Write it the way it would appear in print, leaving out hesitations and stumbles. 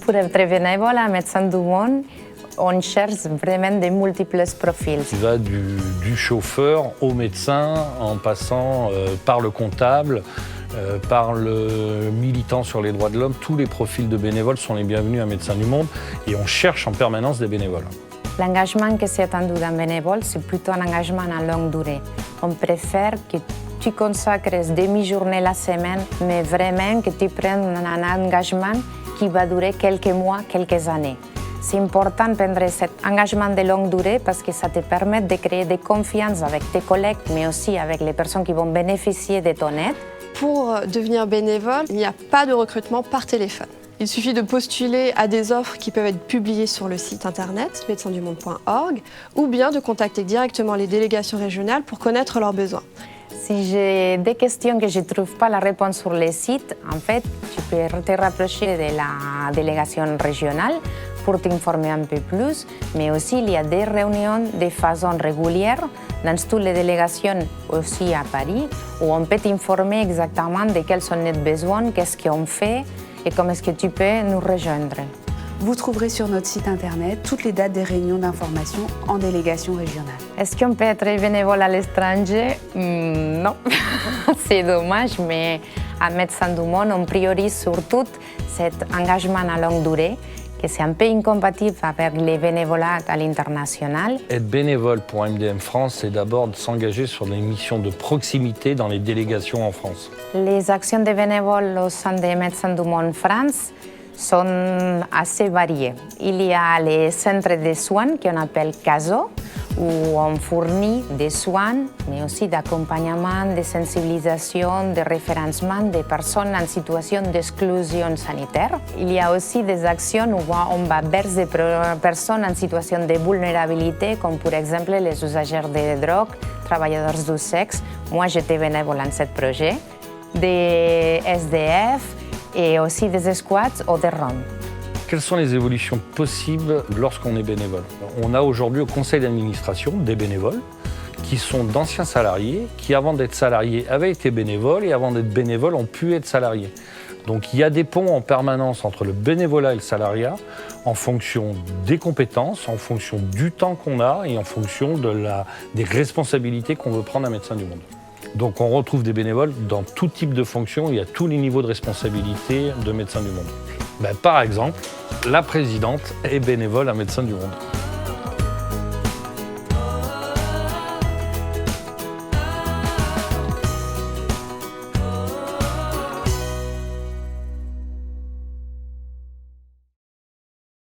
Pour être bénévole à Médecins du Monde, on cherche vraiment de multiples profils. Tu vas du chauffeur au médecin, en passant par le comptable, par le militant sur les droits de l'homme. Tous les profils de bénévoles sont les bienvenus à Médecins du Monde et on cherche en permanence des bénévoles. L'engagement que c'est attendu d'un bénévole, c'est plutôt un engagement à longue durée. On préfère que tu consacres demi-journée la semaine, mais vraiment que tu prennes un engagement qui va durer quelques mois, quelques années. C'est important de prendre cet engagement de longue durée parce que ça te permet de créer des confiances avec tes collègues, mais aussi avec les personnes qui vont bénéficier de ton aide. Pour devenir bénévole, il n'y a pas de recrutement par téléphone. Il suffit de postuler à des offres qui peuvent être publiées sur le site internet médecindumonde.org ou bien de contacter directement les délégations régionales pour connaître leurs besoins. Si j'ai des questions que je ne trouve pas la réponse sur le site, en fait, tu peux te rapprocher de la délégation régionale pour t'informer un peu plus, mais aussi il y a des réunions de façon régulière dans toutes les délégations, aussi à Paris, où on peut t'informer exactement de quels sont nos besoins, qu'est-ce qu'on fait et comment est-ce que tu peux nous rejoindre. Vous trouverez sur notre site internet toutes les dates des réunions d'information en délégation régionale. Est-ce qu'on peut être bénévole à l'étranger? Non, c'est dommage, mais à Médecins du Monde, on priorise surtout cet engagement à longue durée, que c'est un peu incompatible avec les bénévolats à l'international. Être bénévole pour MDM France, c'est d'abord de s'engager sur des missions de proximité dans les délégations en France. Les actions des bénévoles au sein des Médecins du Monde France sont assez variées. Il y a les centres de soins qu'on appelle CASO, où on fournit des soins, mais aussi d'accompagnement, de sensibilisation, de référencement des personnes en situation d'exclusion sanitaire. Il y a aussi des actions où on va vers des personnes en situation de vulnérabilité, comme par exemple les usagers de drogue, travailleurs du sexe. Moi, j'étais bénévole dans ce projet. Des SDF et aussi des squats ou des Roms. Quelles sont les évolutions possibles lorsqu'on est bénévole? On a aujourd'hui au conseil d'administration des bénévoles qui sont d'anciens salariés, qui avant d'être salariés avaient été bénévoles et avant d'être bénévoles ont pu être salariés. Donc il y a des ponts en permanence entre le bénévolat et le salariat en fonction des compétences, en fonction du temps qu'on a et en fonction des responsabilités qu'on veut prendre à Médecins du Monde. Donc on retrouve des bénévoles dans tout type de fonction, il y a tous les niveaux de responsabilité de Médecins du Monde. Par exemple, la présidente est bénévole à Médecins du Monde.